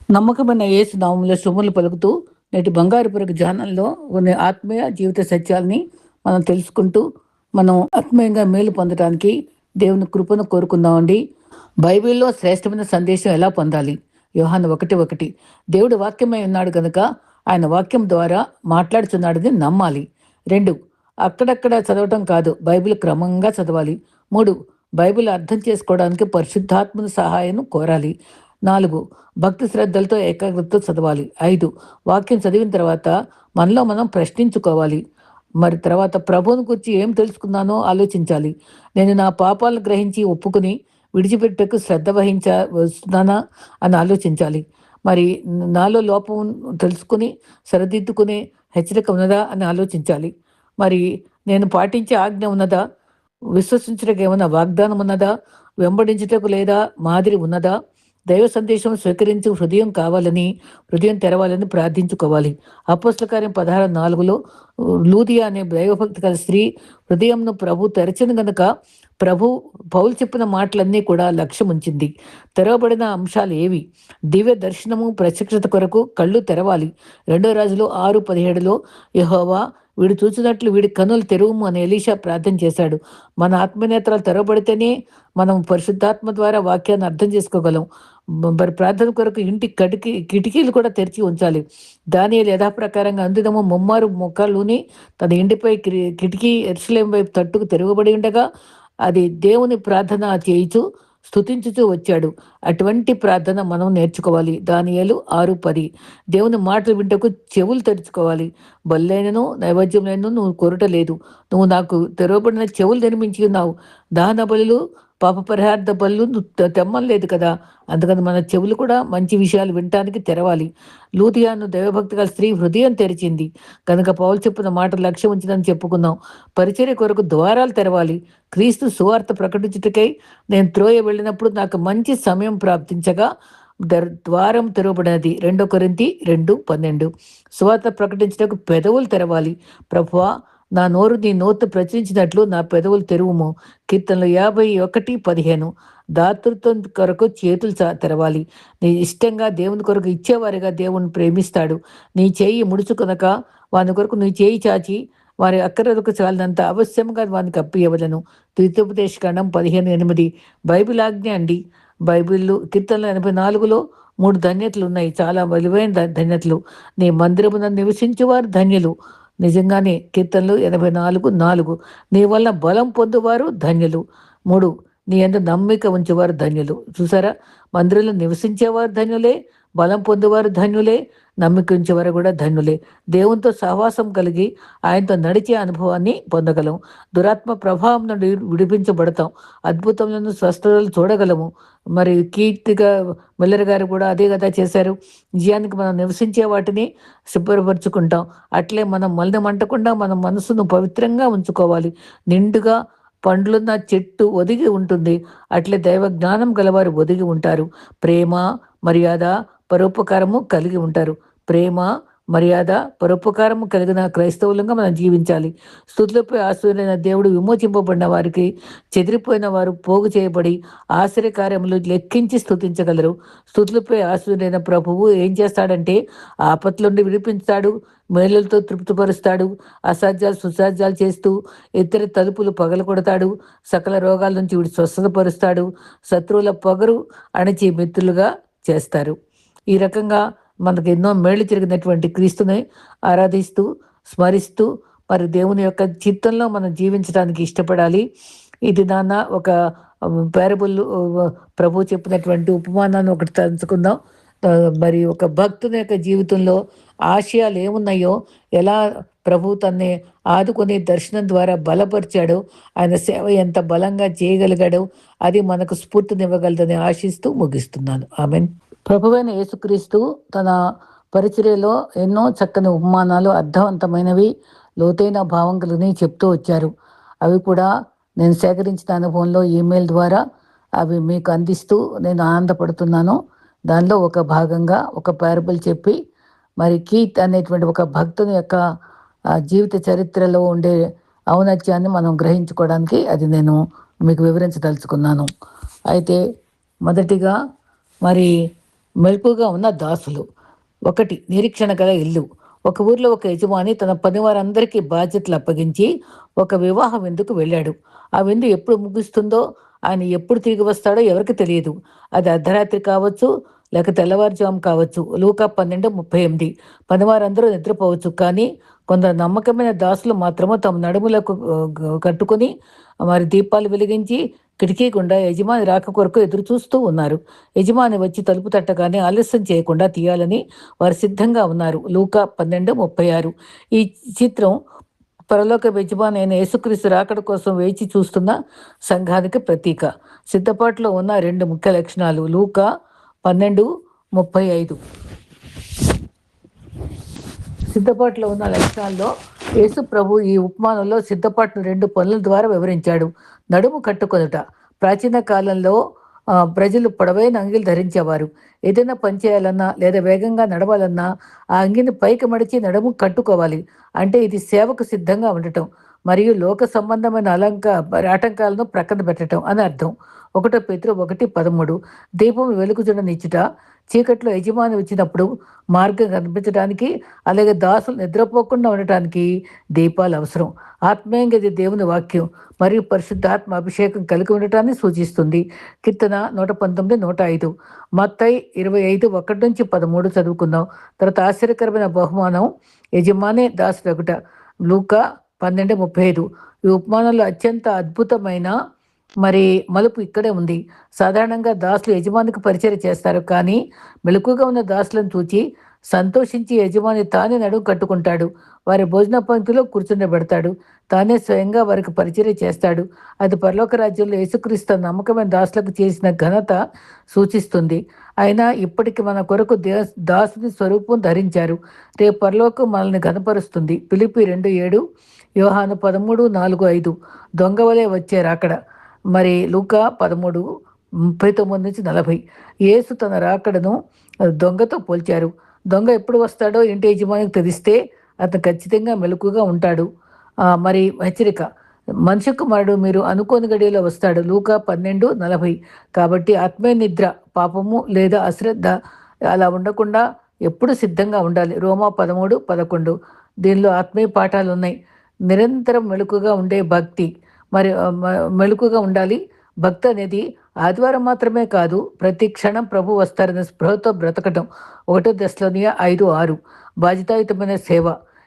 నమ్మకమైన యేసు నామములో శుభములు పలుకుతూ నేటి బంగారు పురకు ధ్యానంలో కొన్ని ఆత్మీయ జీవిత సత్యాల్ని మనం తెలుసుకుంటూ మనం ఆత్మీయంగా మేలు పొందడానికి దేవుని కృపను కోరుకుందామండి. బైబిల్లో శ్రేష్టమైన సందేశం ఎలా పొందాలి? యోహాను 1:1. దేవుడు వాక్యమై ఉన్నాడు కనుక ఆయన వాక్యం ద్వారా మాట్లాడుతున్నాడని నమ్మాలి. 2, అక్కడక్కడ చదవటం కాదు, బైబిల్ క్రమంగా చదవాలి. 3, బైబిల్ అర్థం చేసుకోవడానికి పరిశుద్ధాత్మని సహాయం కోరాలి. 4, భక్తి శ్రద్ధలతో ఏకాగ్రతతో చదవాలి. 5, వాక్యం చదివిన తర్వాత మనలో మనం ప్రశ్నించుకోవాలి. మరి తర్వాత ప్రభువుని గురించి ఏం తెలుసుకున్నానో ఆలోచించాలి. నేను నా పాపాలను గ్రహించి ఒప్పుకుని విడిచిపెట్టకు శ్రద్ధ వహించవస్తున్నానా అని ఆలోచించాలి. మరి నాలో లోపం తెలుసుకుని సరిదిద్దుకునే హెచ్చరిక ఉన్నదా అని ఆలోచించాలి. మరి నేను పాటించే ఆజ్ఞ ఉన్నదా? విశ్వసించడానికి ఏమైనా వాగ్దానం ఉన్నదా? వెంబడించుటకు లేదా మాదిరి ఉన్నదా? దైవ సందేశం స్వీకరించి హృదయం తెరవాలని ప్రార్థించుకోవాలి. అపోస్తల కార్యం 16:4లో లూదియా అనే దైవభక్తి గల స్త్రీ హృదయంను ప్రభు తెరచిన గనుక ప్రభు పౌలు చెప్పిన మాటలన్నీ కూడా లక్ష్యం ఉంచింది. తెరవబడిన అంశాలు ఏవి? దివ్య దర్శనము ప్రత్యక్షత కొరకు కళ్ళు తెరవాలి. 2 రాజులు 6:17లో యెహోవా వీడు చూచినట్లు వీడి కనులు తెరువుము అని ఎలీషా ప్రార్థన చేశాడు. మన ఆత్మనేత్రాలు తెరవబడితేనే మనం పరిశుద్ధాత్మ ద్వారా వాక్యాన్ని అర్థం చేసుకోగలం. మరి ప్రార్థన కొరకు ఇంటి కిటికీలు కూడా తెరిచి ఉంచాలి. దానియేలు యథాప్రకారంగా అందినము ముమ్మారు మొక్కలుని తన ఇంటిపై కిటికీ యెరూషలేము వైపు తట్టుకు తెరవబడి ఉండగా అది దేవుని ప్రార్థన చేయిచు స్తుతించుతూ వచ్చాడు. అటువంటి ప్రార్థన మనం నేర్చుకోవాలి. దానియేలు 6:10. దేవుని మాటలు వింటకు చెవులు తెరుచుకోవాలి. బల్లైనను నైవేద్యములైనను నువ్వు కొరటలేదు. నువ్వు నాకు తెరవబడిన చెవులు నిర్మించి ఉన్నావు. దహన బలులు పాప పరిహార్థ బలులు నువ్వు తెమ్మలేదు కదా. అందుకని మన చెవులు కూడా మంచి విషయాలు వినటానికి తెరవాలి. లూదియాను దైవభక్తి గల స్త్రీ హృదయం తెరిచింది కనుక పౌలు చెప్పిన మాట లక్ష్యం ఉంచిందని చెప్పుకున్నాం. పరిచర్య కొరకు ద్వారాలు తెరవాలి. క్రీస్తు సువార్త ప్రకటించుటకై నేను త్రోయ వెళ్ళినప్పుడు నాకు మంచి సమయం ప్రాప్తించగా ద్వారం తెరవబడినది. 2 కొరింథీ 2:12. సువార్త ప్రకటించుటకు పెదవులు తెరవాలి. ప్రభువా, నా నోరు నీ నోరు ప్రచురించినట్లు నా పెదవులు తెరువుము. కీర్తనలు 51:15. దాతృత్వం కొరకు చేతులు తెరవాలి. నీ ఇష్టంగా దేవుని కొరకు ఇచ్చేవారిగా దేవుని ప్రేమిస్తాడు. నీ చేయి ముడుచుకొనక వాని కొరకు నీ చేయి చాచి వారి అక్కరకు చాలినంత అవశ్యంగా వానికి అప్పియవలను. ద్వితోపదేశకాండం 15:8. బైబిల్ ఆజ్ఞ అండి. బైబిల్ కీర్తనలు 84లో 3 ధన్యతలు ఉన్నాయి. చాలా విలువైన ధన్యతలు. నీ మందిరమున నివసించేవారు ధన్యులు. నిజంగానే కీర్తనలు 84:4. నీ వల్ల బలం పొందువారు ధన్యులు. 3, నీ యందు నమ్మిక ఉంచేవారు ధన్యులు. చూసారా, మందిరంలో నివసించేవారు ధన్యులే, బలం పొందేవారు ధన్యులే, నమ్మిక ఉంచేవారు కూడా ధన్యులే. దేవునితో సహవాసం కలిగి ఆయనతో నడిచే అనుభవాన్ని పొందగలం. దురాత్మ ప్రభావం నుండి విడిపించబడతాం. అద్భుతములను స్వస్థతలు చూడగలము. మరి కీర్తిగా మిల్లర్ గారు కూడా అదే కదా చేశారు. నిజానికి మనం నివసించే వాటిని శుభ్రపరుచుకుంటాం. అట్లే మనం మలినమంటకుండా మన మనసును పవిత్రంగా ఉంచుకోవాలి. నిండుగా పండ్లున్న చెట్టు ఒదిగి ఉంటుంది. అట్లే దైవ జ్ఞానం గలవారు ఒదిగి ఉంటారు. ప్రేమ, మర్యాద, పరోపకారము కలిగి ఉంటారు. ప్రేమ, మర్యాద, పరోపకారము కలిగిన క్రైస్తవులంగా మనం జీవించాలి. స్తుతులపై ఆశ్రయులైన దేవుడు విమోచింపబడిన వారికి చెదిరిపోయిన వారు పోగు చేయబడి ఆశ్చర్యకార్యములు లెక్కించి స్తుతించగలరు. స్తుతులపై ఆశ్రయులైన ప్రభువు ఏం చేస్తాడంటే ఆపత్ల నుండి విడిపించాడు, మేలులతో తృప్తిపరుస్తాడు, అసాధ్యాలు సుసాధ్యాలు చేస్తూ ఇతర తలుపులు పగలగొడతాడు, సకల రోగాల నుంచి వీడు స్వస్థతపరుస్తాడు, శత్రువుల పొగరు అణచి మిత్రులుగా చేస్తారు. ఈ రకంగా మనకు ఎన్నో మేళ్లు జరిగినటువంటి క్రీస్తుని ఆరాధిస్తూ స్మరిస్తూ మరి దేవుని యొక్క చిత్తంలో మనం జీవించడానికి ఇష్టపడాలి. ఇది నాన్న ఒక పారబుల్ ప్రభు చెప్పినటువంటి ఉపమానాన్ని ఒకటి తెలుసుకుందాం. మరి ఒక భక్తుని యొక్క జీవితంలో ఆశయాలు ఏమున్నాయో, ఎలా ప్రభు తన్ని ఆదుకొని దర్శనం ద్వారా బలపరిచాడో, ఆయన సేవ ఎంత బలంగా చేయగలిగాడో అది మనకు స్ఫూర్తినివ్వగలదని ఆశిస్తూ ముగిస్తున్నాను. ఆమెన్. ప్రభువైన యేసుక్రీస్తు తన పరిచర్యలో ఎన్నో చక్కని ఉపమానాలు, అర్థవంతమైనవి, లోతైన భావం కలిగినవి చెప్తూ వచ్చారు. అవి కూడా నేను సేకరించిన అనుభవంలో ఈమెయిల్ ద్వారా అవి మీకు అందిస్తూ నేను ఆనందపడుతున్నాను. దానిలో ఒక భాగంగా ఒక పారబుల్ చెప్పి మరి కీత్ అనేటువంటి ఒక భక్తుని యొక్క జీవిత చరిత్రలో ఉండే ఔన్నత్యాన్ని మనం గ్రహించుకోవడానికి అది నేను మీకు వివరించదలుచుకున్నాను. అయితే మొదటిగా మరి మెలకుగా ఉన్న దాసులు. ఒకటి, నిరీక్షణ గల ఇల్లు. ఒక ఊర్లో ఒక యజమాని తన పనివారందరికీ బాధ్యతలు అప్పగించి ఒక వివాహ విందుకు వెళ్ళాడు. ఆ విందు ఎప్పుడు ముగుస్తుందో, ఆయన ఎప్పుడు తిరిగి వస్తాడో ఎవరికి తెలియదు. అది అర్ధరాత్రి కావచ్చు, లేక తెల్లవారుజాము కావచ్చు. లూకా 12:38. పనివారందరూ నిద్రపోవచ్చు, కానీ కొందరు నమ్మకమైన దాసులు మాత్రము తమ నడుములకు కట్టుకొని మరి దీపాలు వెలిగించి కిటికీ గుండా యజమాని రాక కొరకు ఎదురు చూస్తూ ఉన్నారు. యజమాని వచ్చి తలుపు తట్టగానే ఆలస్యం చేయకుండా తీయాలని వారు సిద్ధంగా ఉన్నారు. లూకా 12:36. ఈ చిత్రం పరలోక యజమాని అయిన యేసుక్రీస్తు రాకడ కోసం వేచి చూస్తున్న సంఘానికి ప్రతీక. సిద్ధపాటులో ఉన్న రెండు ముఖ్య లక్షణాలు. లూకా 12:35. సిద్ధపాటులో ఉన్న లక్షణాల్లో యేసు ప్రభు ఈ ఉపమానంలో సిద్ధపాటును రెండు పనుల ద్వారా వివరించాడు. నడుము కట్టుకొనుట. ప్రాచీన కాలంలో ప్రజలు పొడవైన అంగీలు ధరించేవారు. ఏదైనా పని చేయాలన్నా లేదా వేగంగా నడవాలన్నా ఆ అంగిని పైకి మడిచి నడుము కట్టుకోవాలి. అంటే ఇది సేవకు సిద్ధంగా ఉండటం మరియు లోక సంబంధమైన ఆటంకాలను ప్రక్కన పెట్టడం అని అర్థం. 1 పేతురు 1:13. దీపం వెలుగుచుండనిచ్చుట. చీకట్లో యజమాని వచ్చినప్పుడు మార్గం కనిపించడానికి, అలాగే దాసులు నిద్రపోకుండా ఉండటానికి దీపాలు అవసరం. ఆత్మీయంగా ఇది దేవుని వాక్యం మరియు పరిశుద్ధాత్మ అభిషేకం కలిగి ఉండటాన్ని సూచిస్తుంది. కీర్తన 119:105. మత్తయి 25:1-13 చదువుకుందాం. తర్వాత ఆశ్చర్యకరమైన బహుమానం యజమానే దాసుడగుట. లూకా 12:35. ఈ ఉపమానంలో అత్యంత అద్భుతమైన మలుపు ఇక్కడే ఉంది. సాధారణంగా దాసులు యజమానికి పరిచయం చేస్తారు, కానీ మెలకుగా ఉన్న దాసులను చూచి సంతోషించి యజమాని తానే నడుము కట్టుకుంటాడు. వారి భోజన పంక్తిలో కూర్చుండబెడతాడు. తానే స్వయంగా వారికి పరిచయం చేస్తాడు. అది పరలోక రాజ్యంలో యేసుక్రీస్తు నమ్మకమైన దాసులకు చేసిన ఘనత సూచిస్తుంది. అయినా ఇప్పటికి మన కొరకు దాసుని స్వరూపం ధరించారు. రేపు పరలోకం మనల్ని ఘనపరుస్తుంది. ఫిలిప్పీ 2:7, యోహాను 13:4-5. దొంగ వలె వచ్చే రాకడ. లూకా 13:39-40. యేసు తన రాకడను దొంగతో పోల్చారు. దొంగ ఎప్పుడు వస్తాడో ఇంటి యజమానికి తెలిస్తే అతను ఖచ్చితంగా మెలకుగా ఉంటాడు. హెచ్చరిక. మనిషి కుమారుడు మీరు అనుకోని గడియలో వస్తాడు. లూకా 12:40. కాబట్టి ఆత్మీయ నిద్ర, పాపము లేదా అశ్రద్ధ అలా ఉండకుండా ఎప్పుడు సిద్ధంగా ఉండాలి. రోమా 13:11. దీనిలో ఆత్మీయ పాఠాలు ఉన్నాయి. నిరంతరం మెలకుగా ఉండే భక్తి. మెలకుగా ఉండాలి. భక్తి అనేది ఆదివారం మాత్రమే కాదు, ప్రతి క్షణం ప్రభు వస్తారనే స్పృహతో బ్రతకటం. 1 తెస్సలోనియ 5:6. బాధ్యతాయుతమైన సేవ.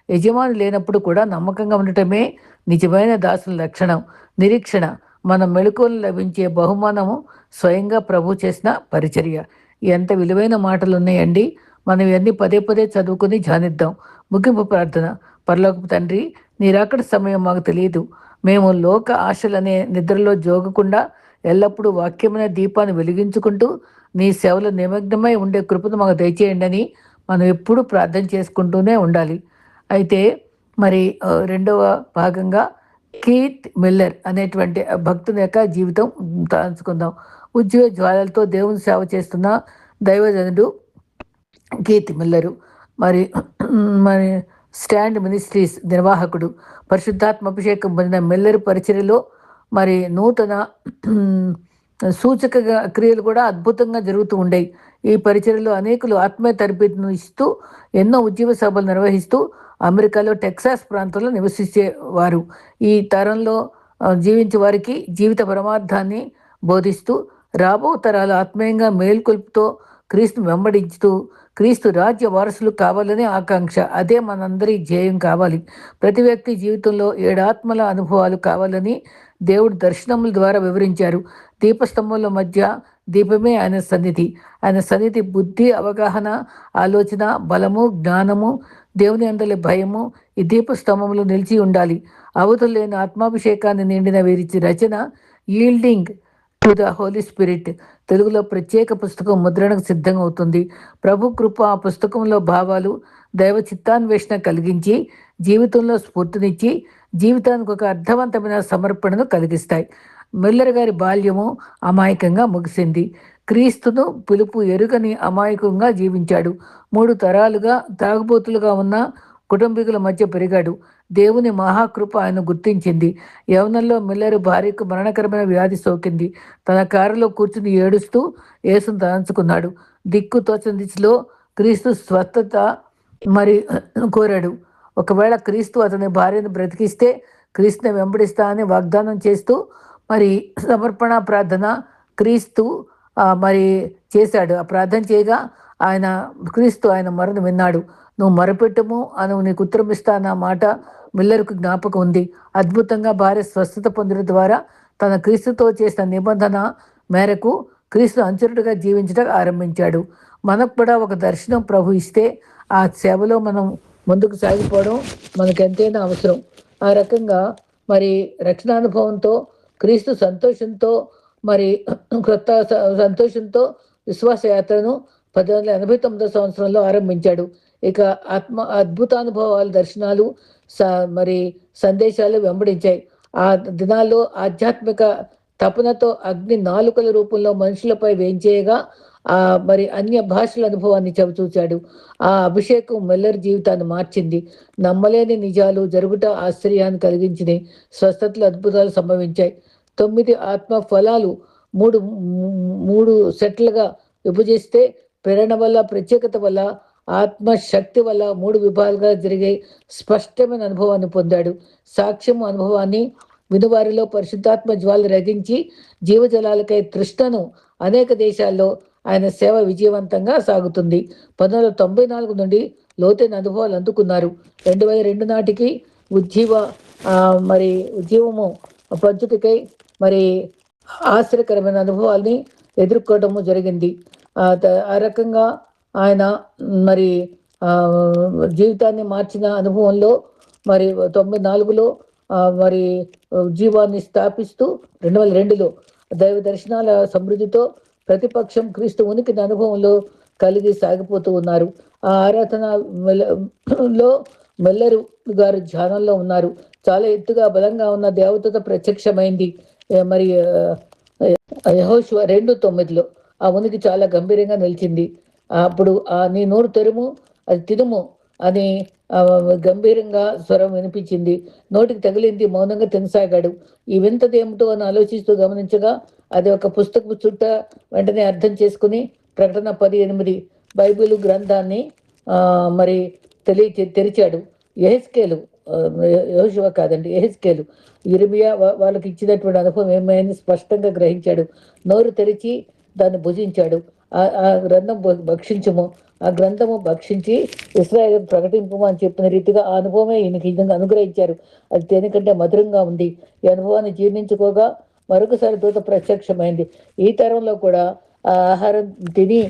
యజమాని లేనప్పుడు కూడా నమ్మకంగా ఉండటమే నిజమైన దాసుల లక్షణం. నిరీక్షణ. మన మెలకువలు లభించే బహుమానము స్వయంగా ప్రభు చేసిన పరిచర్య. ఎంత విలువైన మాటలు ఉన్నాయండి. మనం ఇవన్నీ పదే పదే చదువుకుని ధ్యానిద్దాం. ముగింపు ప్రార్థన. పరలోకపు తండ్రి, నీ రాకడ సమయం మాకు తెలియదు. మేము లోక ఆశలనే నిద్రలో జోగకుండా ఎల్లప్పుడూ వాక్యమైన దీపాన్ని వెలిగించుకుంటూ నీ సేవలో నిమగ్నమై ఉండే కృపను మాకు దయచేయండి అని మనం ఎప్పుడూ ప్రార్థన చేసుకుంటూనే ఉండాలి. అయితే రెండవ భాగంగా కీత్ మిల్లర్ అనేటువంటి భక్తుని యొక్క జీవితం తలుచుకుందాం. ఉద్యోగ జ్వాలలతో దేవుని సేవ చేస్తున్న దైవజనుడు కీత్ మిల్లరు. స్టాండ్ మినిస్ట్రీస్ నిర్వాహకుడు. పరిశుద్ధాత్మ అభిషేకం పొందిన మిల్లర్ పరిచర్యలో నూతన సూచక క్రియలు కూడా అద్భుతంగా జరుగుతూ ఉండేవి. ఈ పరిచర్యలో అనేకులు ఆత్మీయ తరబేతును ఇస్తూ ఎన్నో ఉద్యోగ సభలు నిర్వహిస్తూ అమెరికాలో టెక్సాస్ ప్రాంతంలో నివసించేవారు. ఈ తరంలో జీవించే వారికి జీవిత పరమార్థాన్ని బోధిస్తూ రాబో తరాలు ఆత్మీయంగా మేల్కొల్పుతో క్రీస్తును వెంబడించుతూ క్రీస్తు రాజ్య వారసులు కావాలనే ఆకాంక్ష. అదే మనందరి ధ్యేయం కావాలి. ప్రతి వ్యక్తి జీవితంలో 7 ఆత్మల అనుభవాలు కావాలని దేవుడు దర్శనముల ద్వారా వివరించారు. దీపస్తంభంలో మధ్య దీపమే ఆయన సన్నిధి. ఆయన సన్నిధి బుద్ధి, అవగాహన, ఆలోచన, బలము, జ్ఞానము, దేవుని అందలి భయము ఈ దీపస్తంభంలో నిలిచి ఉండాలి. అవధులు లేని ఆత్మాభిషేకాన్ని నిండిన వీరి రచన yielding to the holy spirit తెలుగులో ప్రత్యేక పుస్తకం ముద్రణకు సిద్ధంగా అవుతుంది. ప్రభు కృప ఆ పుస్తకంలో భావాలు దైవ చిత్తాన్వేషణ కలిగించి జీవితంలో స్ఫూర్తినిచ్చి జీవితానికి ఒక అర్థవంతమైన సమర్పణను కలిగిస్తాయి. మిల్లర్ గారి బాల్యము అమాయకంగా ముగిసింది. క్రీస్తును పిలుపు ఎరుగని అమాయకంగా జీవించాడు. 3 తరాలుగా తాగుబోతులుగా ఉన్న కుటుంబీకుల మధ్య పెరిగాడు. దేవుని మహాకృప ఆయన గుర్తించింది. యవనంలో మిల్లరు భార్యకు మరణకరమైన వ్యాధి సోకింది. తన కారులో కూర్చుని ఏడుస్తూ యేసును తలంచుకున్నాడు. దిక్కు తోచని దిశలో క్రీస్తు స్వస్థత మరి కోరాడు. ఒకవేళ క్రీస్తు అతని భార్యను బ్రతికిస్తే క్రీస్తుని వెంబడిస్తా అని వాగ్దానం చేస్తూ మరి సమర్పణ ప్రార్థన క్రీస్తు మరి చేశాడు. ఆ ప్రార్థన చేయగా క్రీస్తు ఆయన మరణం విన్నాడు. నువ్వు మొరపెట్టుము అని నీకు ఉత్తరం ఇస్తాన మాట మిల్లర్కు జ్ఞాపకం ఉంది. అద్భుతంగా భార్య స్వస్థత పొందడం ద్వారా తన క్రీస్తుతో చేసిన నిబంధన మేరకు క్రీస్తు అనుచరుడిగా జీవించడం ఆరంభించాడు. మనకు కూడా ఒక దర్శనం ప్రభు ఇస్తే ఆ సేవలో మనం ముందుకు సాగిపోవడం మనకు ఎంతైనా అవసరం. ఆ రకంగా మరి రక్షణానుభవంతో క్రీస్తు సంతోషంతో మరి క్రొత్త సంతోషంతో విశ్వాసయాత్రను 1889 ఆరంభించాడు. ఇక అద్భుతానుభవాలు, దర్శనాలు, మరి సందేశాలు వెంబడించాయి. ఆ దినాల్లో ఆధ్యాత్మిక తపనతో అగ్ని నాలుకల రూపంలో మనుషులపై వేంచేయగా మరి అన్య భాషల అనుభవాన్ని చవిచూచాడు. ఆ అభిషేకం మిల్లర్ జీవితాన్ని మార్చింది. నమ్మలేని నిజాలు జరుగుట ఆశ్చర్యాన్ని కలిగించినాయి. స్వస్థతలు, అద్భుతాలు సంభవించాయి. 9 ఆత్మ ఫలాలు మూడు సెట్లుగా విభజిస్తే ప్రేరణ వల్ల, ప్రత్యేకత వల్ల, ఆత్మశక్తి వల్ల 3 విభాగాలుగా జరిగే స్పష్టమైన అనుభవాన్ని పొందాడు. సాక్ష్యం అనుభవాన్ని వినువారిలో పరిశుద్ధాత్మ జ్వాల రగించి జీవజలాలకై తృష్ణను అనేక దేశాల్లో ఆయన సేవ విజయవంతంగా సాగుతుంది. 1994 నుండి లోతైన అనుభవాలు అందుకున్నారు. 2002 నాటికి ఉద్యమము పంచుటకై మరి ఆశ్చర్యకరమైన అనుభవాల్ని ఎదుర్కోవడము జరిగింది. ఆ రకంగా ఆయన మరి జీవితాన్ని మార్చిన అనుభవంలో మరి 94లో మరి జీవాన్ని స్థాపిస్తూ 2002లో దైవ దర్శనాల సమృద్ధితో ప్రతిపక్షం క్రీస్తు ఉనికిని అనుభవంలో కలిగి సాగిపోతూ ఉన్నారు. ఆ ఆరాధనలో మెల్లరు గారు ధ్యానంలో ఉన్నారు. చాలా ఎత్తుగా బలంగా ఉన్న దేవతతో ప్రత్యక్షమైంది. మరి యెహోషువ 2:9లో ఆ ఉనికి చాలా గంభీరంగా నిలిచింది. అప్పుడు నీ నోరు తెరుము, అది తినుము అని గంభీరంగా స్వరం వినిపించింది. నోటికి తగిలింది, మౌనంగా తినసాగాడు. ఈ వింతదేమిటో అని ఆలోచిస్తూ గమనించగా అది ఒక పుస్తకపు చుట్ట. వెంటనే అర్థం చేసుకుని ప్రకటన 10:8 బైబిల్ గ్రంథాన్ని మరి తెరిచాడు. యెహోషువ కాదండి, యెహెజ్కేలు, యిర్మీయా వాళ్ళకి ఇచ్చినటువంటి అనుభవం ఏమైంది స్పష్టంగా గ్రహించాడు. నోరు తెరిచి దాన్ని భుజించాడు. ఆ గ్రంథం భక్షించము, ఆ గ్రంథము భక్షించి ఇశ్రాయేలు ప్రకటింపము అని చెప్పిన రీతిగా ఆ అనుభవమే ఈయనకి అనుగ్రహించారు. అది దేనికంటే మధురంగా ఉంది. ఈ అనుభవాన్ని జీర్ణించుకోగా మరొకసారి దూత ప్రత్యక్షమైంది. ఈ తరంలో కూడా ఆ ఆహారం తిని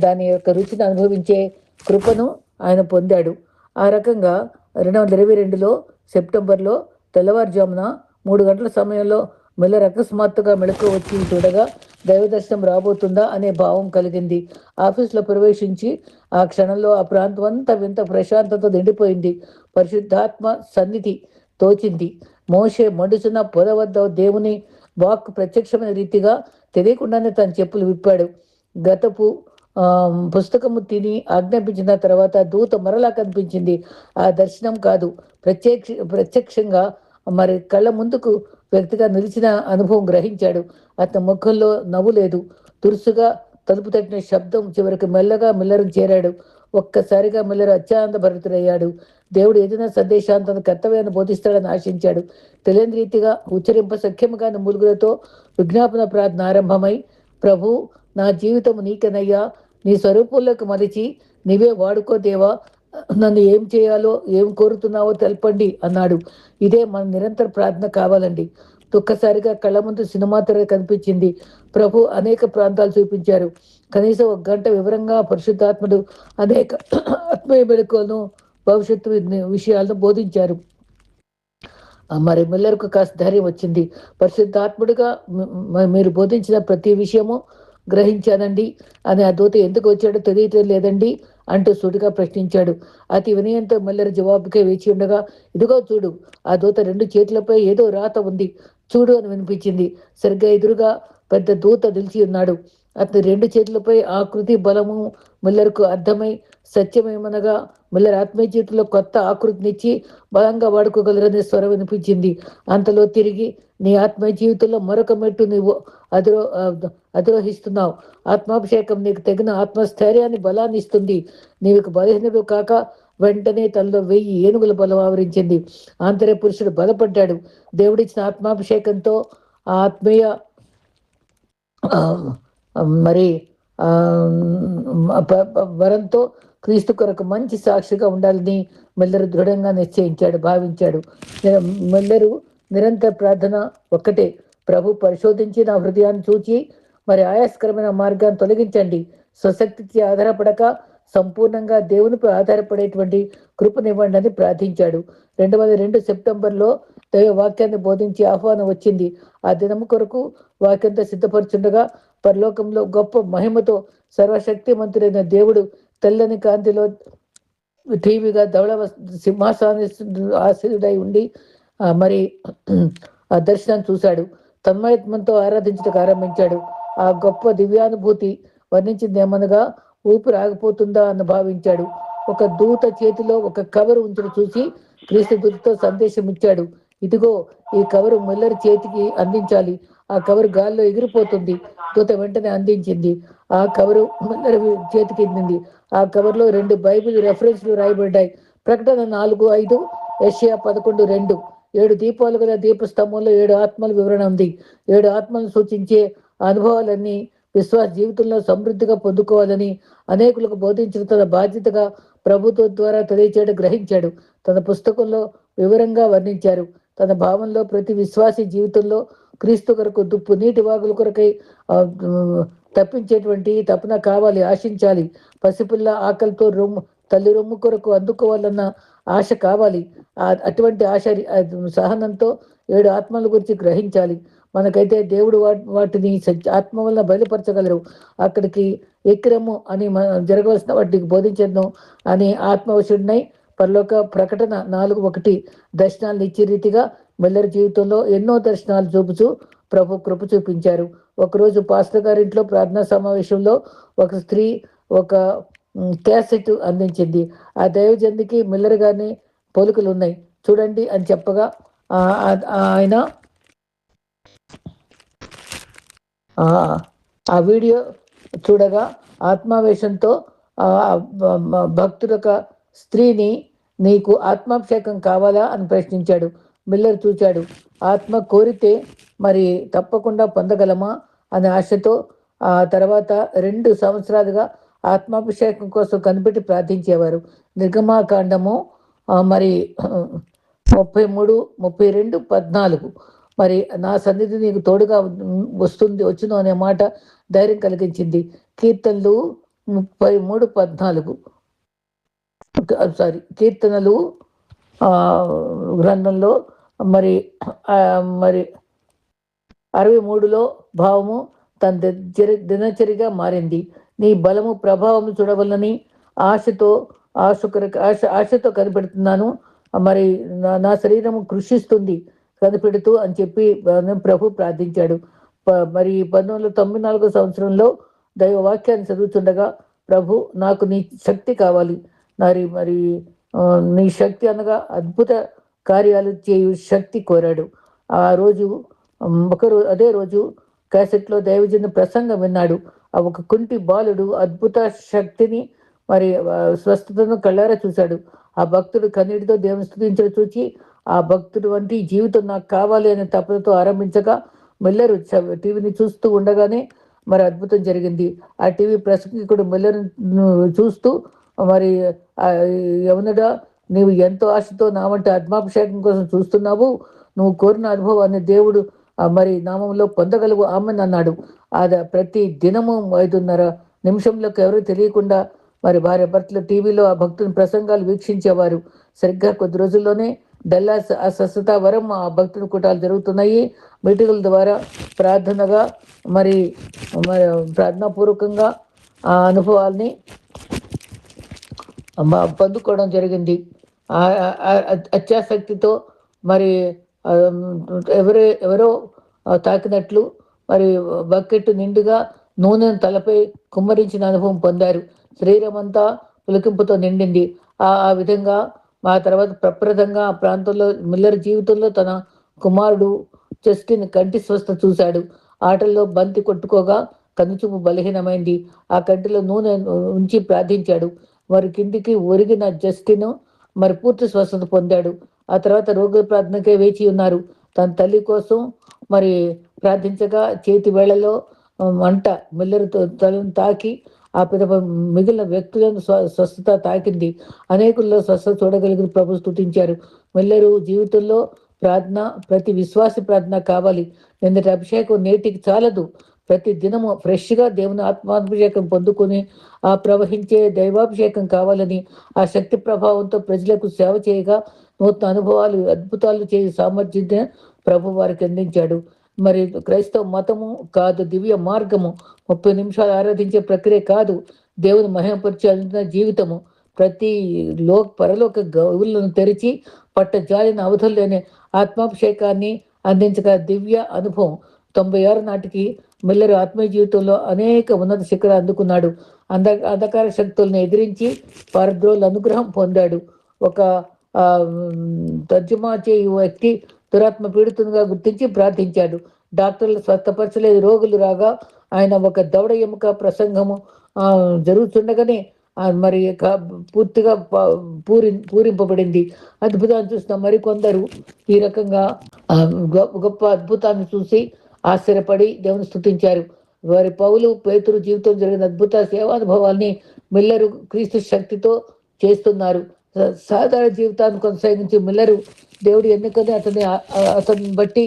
దాని యొక్క రుచిని అనుభవించే కృపను ఆయన పొందాడు. ఆ రకంగా 2022లో సెప్టెంబర్లో తెల్లవారుజామున 3 గంటల సమయంలో మిల్లర్ అకస్మాత్తుగా మెళకువ వచ్చి చూడగా దైవదర్శనం రాబోతుందా అనే భావం కలిగింది. ఆఫీసులో ప్రవేశించి ఆ క్షణంలో ఆ ప్రాంతం అంతా వింత ప్రశాంతత నిండిపోయింది. పరిశుద్ధాత్మ సన్నిధి తోచింది. మోషే మండుచున్న పొద వద్ద దేవుని వాక్ ప్రత్యక్షమైన రీతిగా తెలియకుండానే తన చెప్పులు విప్పాడు. గతపు పుస్తకము తిని ఆజ్ఞాపించిన తర్వాత దూత మరలా కనిపించింది. ఆ దర్శనం కాదు, ప్రత్యక్షంగా మరి కళ్ళ ముందుకు వ్యక్తిగా నిలిచిన అనుభవం గ్రహించాడు. అతని ముఖంలో నవ్వు లేదు. తురుసుగా తలుపు తట్టిన శబ్దం చివరికి మెల్లగా మిల్లరు చేరాడు. ఒక్కసారిగా మిల్లరు అత్యానంద భరితుడయ్యాడు. దేవుడు ఏదైనా సందేశాంతను కర్తవ్యాన్ని బోధిస్తాడని ఆశించాడు. తెలియని రీతిగా ఉచ్చరింప సఖ్యముగాని మూలుగులతో విజ్ఞాపన ప్రార్థన ఆరంభమై, ప్రభు, నా జీవితం నీకెనయ్యా, నీ స్వరూపంలోకి మలిచి నీవే వాడుకో దేవా, నన్ను ఏం చేయాలో, ఏం కోరుతున్నావో తెలపండి అన్నాడు. ఇదే మన నిరంతర ప్రార్థన కావాలండి. ఒక్కసారిగా కళ్ళ ముందు సినిమా తెర కనిపించింది. ప్రభు అనేక ప్రాంతాలు చూపించారు. కనీసం 1 గంట వివరంగా పరిశుద్ధాత్ముడు అనేక ఆత్మీయ మెళకువలను, భవిష్యత్తు విషయాలను బోధించారు. మరి మిల్లర్కు కాస్త ధైర్యం వచ్చింది. పరిశుద్ధాత్ముడిగా మీరు బోధించిన ప్రతి విషయము గ్రహించానండి అని ఆ దూత ఎందుకు వచ్చాడో తెలియటం లేదండి అంటూ సూటిగా ప్రశ్నించాడు. అతి వినయంతో మిల్లర్ జవాబుకే వేచి ఉండగా, ఇదిగో చూడు, ఆ దూత 2 చేతులపై ఏదో రాత ఉంది, చూడు అని వినిపించింది. సరిగ్గా ఎదురుగా పెద్ద దూత నిలిచి ఉన్నాడు. అతని రెండు చేతులపై ఆకృతి బలము మిల్లర్కు అర్థమై సత్యమేమనగా మిల్లర్ ఆత్మీయ జీవితంలో కొత్త ఆకృతినిచ్చి బలంగా వాడుకోగలరనే స్వరం వినిపించింది. అంతలో తిరిగి నీ ఆత్మీయ జీవితంలో మరొక మెట్టు నువ్వు అధిరోహిస్తున్నావు. ఆత్మాభిషేకం నీకు తగిన ఆత్మస్థైర్యాన్ని బలాన్ని ఇస్తుంది. నీకు బలహీనుడు కాక వెంటనే తనలో 1000 ఏనుగుల బలం ఆవరించింది. ఆంతర్య పురుషుడు బలపడ్డాడు. దేవుడిచ్చిన ఆత్మాభిషేకంతో ఆ ఆత్మీయ మరి వరంతో క్రీస్తు కొరకు మంచి సాక్షిగా ఉండాలని మెల్లరు దృఢంగా నిశ్చయించాడు, భావించాడు. మెల్లరు నిరంతర ప్రార్థన ఒక్కటే, ప్రభు పరిశోధించి నా హృదయాన్ని చూచి మరి ఆయాస్కరమైన మార్గాన్ని తొలగించండి. స్వశక్తికి ఆధారపడక సంపూర్ణంగా దేవునిపై ఆధారపడేటువంటి కృపనివ్వండి అని ప్రార్థించాడు. 2002 సెప్టెంబర్లో దైవ వాక్యాన్ని బోధించి ఆహ్వానం వచ్చింది. ఆ దినము కొరకు వాక్యంతో సిద్ధపరుచుండగా పరలోకంలో గొప్ప మహిమతో సర్వశక్తిమంతుడైన దేవుడు తెల్లని కాంతిలో టీవీగా ధవళ సింహాసన ఆశీనుడై ఉండి మరి ఆ దర్శనాన్ని చూశాడు. తన్మయత్వంతో ఆరాధించడానికి ఆరంభించాడు. ఆ గొప్ప దివ్యానుభూతి వర్ణించింది ఏమనగా ఊపిరి ఆగిపోతుందా అని భావించాడు. ఒక దూత చేతిలో ఒక కవర్ ఉంచడం చూసి క్రీస్తు దూతతో సందేశం ఇచ్చాడు. ఇదిగో ఈ కవరు ముల్లరి చేతికి అందించాలి. ఆ కవరు గాల్లో ఎగిరిపోతుంది. దూత వెంటనే అందించింది. ఆ కవరు ముల్లరి చేతికి ఇందింది. ఆ కవర్లో 2 బైబిల్ రెఫరెన్స్లు రాయబడ్డాయి. ప్రకటన 4:5, యెషయా 11:2. 7 దీపాలు గల దీపస్తంభంలో 7 ఆత్మల వివరణ ఉంది. 7 ఆత్మలను సూచించే అనుభవాలన్నీ విశ్వాస జీవితంలో సమృద్ధిగా పొందుకోవాలని అనేకులకు బోధించడం తన బాధ్యతగా ప్రభుత్వం ద్వారా తెలియచేయడం గ్రహించాడు. తన పుస్తకంలో వివరంగా వర్ణించారు. తన భావంలో ప్రతి విశ్వాసి జీవితంలో క్రీస్తు కొరకు దుప్పు నీటి వాగుల కొరకై తప్పించేటువంటి తపన కావాలి, ఆశించాలి. పసిపిల్ల ఆకలితో తల్లి రొమ్ము కొరకు అందుకోవాలన్న ఆశ కావాలి. అటువంటి ఆశ సహనంతో 7 ఆత్మల గురించి గ్రహించాలి. మనకైతే దేవుడు వాటిని ఆత్మ వల్ల బయలుపరచగలరు. అక్కడికి ఎక్కిరము అని జరగవలసిన వాటికి బోధించను అని ఆత్మవశుడినై పరలోక ప్రకటన 4:1 దర్శనాలను ఇచ్చే రీతిగా మెల్లరి జీవితంలో ఎన్నో దర్శనాలు చూపుచూ ప్రభు కృప చూపించారు. ఒకరోజు పాస్టర్ గారింట్లో ప్రార్థనా సమావేశంలో ఒక స్త్రీ ఒక క్యాసెట్ అందించింది. ఆ దైవజనుడికి మిల్లర్ గారిని పోలికలు ఉన్నాయి చూడండి అని చెప్పగా ఆయన ఆ వీడియో చూడగా ఆత్మావేశంతో భక్తుడొక స్త్రీని నీకు ఆత్మాభిషేకం కావాలా అని ప్రశ్నించాడు. మిల్లర్ చూచాడు. ఆత్మ కోరితే మరి తప్పకుండా పొందగలమా అనే ఆశతో ఆ తర్వాత 2 సంవత్సరాలుగా ఆత్మాభిషేకం కోసం కనిపెట్టి ప్రార్థించేవారు. నిర్గమాకాండము మరి 33, 32, 14 మరి నా సన్నిధి నీకు తోడుగా వచ్చును అనే మాట ధైర్యం కలిగించింది. కీర్తనలు 33:14 కీర్తనలు గ్రంథంలో మరి 63లో భావము తన దినచరిగా మారింది. నీ బలము ప్రభావము చూడవలని ఆశతో కనిపెడుతున్నాను. మరి నా శరీరము కృషిస్తుంది కనిపెడుతూ అని చెప్పి ప్రభు ప్రార్థించాడు. మరి 1994 సంవత్సరంలో దైవ వాక్యాన్ని చదువుతుండగా ప్రభు నాకు నీ శక్తి కావాలి, మరి నీ శక్తి అనగా అద్భుత కార్యాలు చేయు శక్తి కోరాడు. ఆ రోజు అదే రోజు క్యాసెట్లో దైవజన ప్రసంగం విన్నాడు. ఒక కుంటి బాలుడు అద్భుత శక్తిని మరి స్వస్థతను కళ్ళారా చూశాడు. ఆ భక్తుడు కన్నీటితో దేవుని స్తుతించడం చూచి ఆ భక్తుడు వంటి జీవితం నాకు కావాలి అనే తపనతో ఆరంభించగా మిల్లరు టీవీని చూస్తూ ఉండగానే మరి అద్భుతం జరిగింది. ఆ టీవీ ప్రసంగికుడు మిల్లర్ చూస్తూ మరి యవనుడా, నీవు ఎంతో ఆశతో నా వంటి ఆత్మాభిషేకం కోసం చూస్తున్నావు. నువ్వు కోరిన అనుభవాన్ని దేవుడు మరి నామంలో పొందగలవు ఆమెను అన్నాడు. ప్రతి దినము 5:30 నిమిషంలోకి ఎవరు తెలియకుండా మరి భార్య భర్తలు టీవీలో ఆ భక్తుని ప్రసంగాలు వీక్షించేవారు. సరిగ్గా కొద్ది రోజుల్లోనే డల్లాస్ ఆ స్వస్థత వరం ఆ భక్తుని కూటాలు జరుగుతున్నాయి. మీటింగుల ద్వారా ప్రార్థనగా మరి ప్రార్థనాపూర్వకంగా ఆ అనుభవాల్ని పొందుకోవడం జరిగింది. అత్యాసక్తితో మరి ఎవరో తాకినట్లు మరి బకెట్ నిండుగా నూనెను తలపై కుమ్మరించిన అనుభవం పొందారు. శరీరం అంతా పులకింపుతో నిండింది. ఆ విధంగా ఆ తర్వాత ప్రప్రదంగా ఆ ప్రాంతంలో మిల్లర్ జీవితంలో తన కుమారుడు జస్టిన్ కంటి స్వస్థత చూశాడు. ఆటల్లో బంతి కొట్టుకోగా కనుచూపు బలహీనమైంది. ఆ కంటిలో నూనె ఉంచి ప్రార్థించాడు. మరి కిందికి ఒరిగిన జస్టిన్ మరి పూర్తి స్వస్థత పొందాడు. ఆ తర్వాత రోగుల ప్రార్థనకే వేచి ఉన్నారు. తన తల్లి కోసం మరి ప్రార్థించగా చేతి వేళలో మంట మిల్లరుతో తలను తాకి ఆ పిదప మిగిలిన వ్యక్తులను స్వస్థత తాకింది. అనేకుల్లో స్వస్థత చూడగలిగిన ప్రభు స్తుతించారు. మిల్లరు జీవితంలో ప్రార్థన ప్రతి విశ్వాసి ప్రార్థన కావాలి. నిన్నటి అభిషేకం నేటికి చాలదు. ప్రతి దినము ఫ్రెష్గా దేవుని ఆత్మాభిషేకం పొందుకొని ఆ ప్రవహించే దైవాభిషేకం కావాలని, ఆ శక్తి ప్రభావంతో ప్రజలకు సేవ చేయగా నూతన అనుభవాలు అద్భుతాలు చేసే సామర్థ్యం ప్రభు వారికి అందించాడు. మరి క్రైస్తవ మతము కాదు, దివ్య మార్గము. 30 నిమిషాలు ఆరాధించే ప్రక్రియ కాదు, దేవుని మహిమపరిచే అందిన జీవితము. ప్రతి పరలోక గౌలను తెరిచి పట్టజాలిన అవధుల్లోనే ఆత్మాభిషేకాన్ని అందించగ దివ్య అనుభవం. 96 నాటికి మిల్లర్ ఆత్మీయ జీవితంలో అనేక ఉన్నత శిఖరాలు అందుకున్నాడు. అంధకార శక్తులను ఎదిరించి పరద్రోలు అనుగ్రహం పొందాడు. ఒక తర్జుమా చేయు వ్యక్తి దురాత్మ పీడితునిగా గుర్తించి ప్రార్థించాడు. డాక్టర్లు స్వస్థపరచలేదు. రోగులు రాగా ఆయన ఒక దవడ ఎముక ప్రసంగము జరుగుతుండగానే మరి పూర్తిగా పూరింపబడింది. అద్భుతాన్ని చూసిన మరికొందరు ఈ రకంగా గొప్ప అద్భుతాన్ని చూసి ఆశ్చర్యపడి దేవుని స్తుతించారు. వారి పౌలు పేతురు జీవితం జరిగిన అద్భుత సేవానుభవాల్ని మిల్లరు క్రీస్తు శక్తితో చేస్తున్నారు. సాధారణ జీవితాన్ని కొనసాగించి మిల్లరు దేవుడి ఎన్నికని అతన్ని బట్టి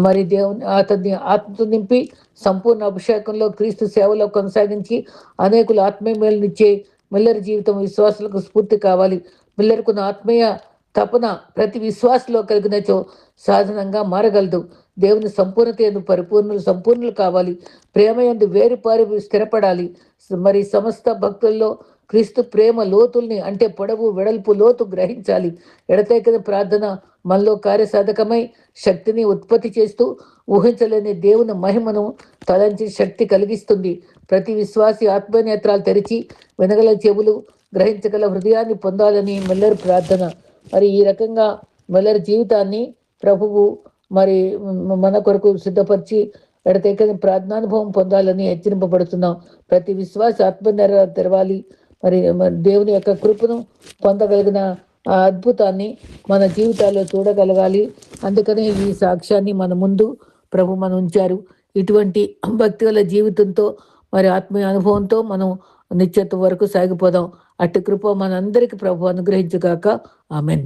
మరి దేవుని అతన్ని ఆత్మతో నింపి సంపూర్ణ అభిషేకంలో క్రీస్తు సేవలో కొనసాగించి అనేకులు ఆత్మీయ మేలునిచ్చే మిల్లర్ జీవితం విశ్వాసులకు స్ఫూర్తి కావాలి. మిల్లర్కున్న ఆత్మీయ తపన ప్రతి విశ్వాసలో కలిగినచో సాధనంగా మారగలదు. దేవుని సంపూర్ణత సంపూర్ణులు కావాలి. ప్రేమ యందు వేరుపారి స్థిరపడాలి. మరి సమస్త భక్తుల్లో క్రీస్తు ప్రేమ లోతుల్ని, అంటే పొడవు వెడల్పు లోతు గ్రహించాలి. ఎడతెగని ప్రార్థన మనలో కార్యసాధకమై శక్తిని ఉత్పత్తి చేస్తూ ఊహించలేని దేవుని మహిమను తలంచి శక్తి కలిగిస్తుంది. ప్రతి విశ్వాసి ఆత్మనేత్రాలు తెరిచి వినగల చెవులు, గ్రహించగల హృదయాన్ని పొందాలని మిల్లర్ ప్రార్థన. మరి ఈ రకంగా మిల్లర్ జీవితాన్ని ప్రభువు మరి మన కొరకు సిద్ధపరిచి ఎడతెగని ప్రార్థనానుభవం పొందాలని హెచ్చరింపబడుతున్నాం. ప్రతి విశ్వాస ఆత్మ తెరవాలి. మరి దేవుని యొక్క కృపను పొందగలిగిన ఆ అద్భుతాన్ని మన జీవితాల్లో చూడగలగాలి. అందుకనే ఈ సాక్ష్యాన్ని మన ముందు ప్రభు మన ఉంచారు. ఇటువంటి భక్తిగల జీవితంతో మరి ఆత్మీయ అనుభవంతో మనం నిత్యత్వం వరకు సాగిపోదాం. అట్టి కృప మనందరికీ ప్రభు అనుగ్రహించుగాక. ఆమెన్.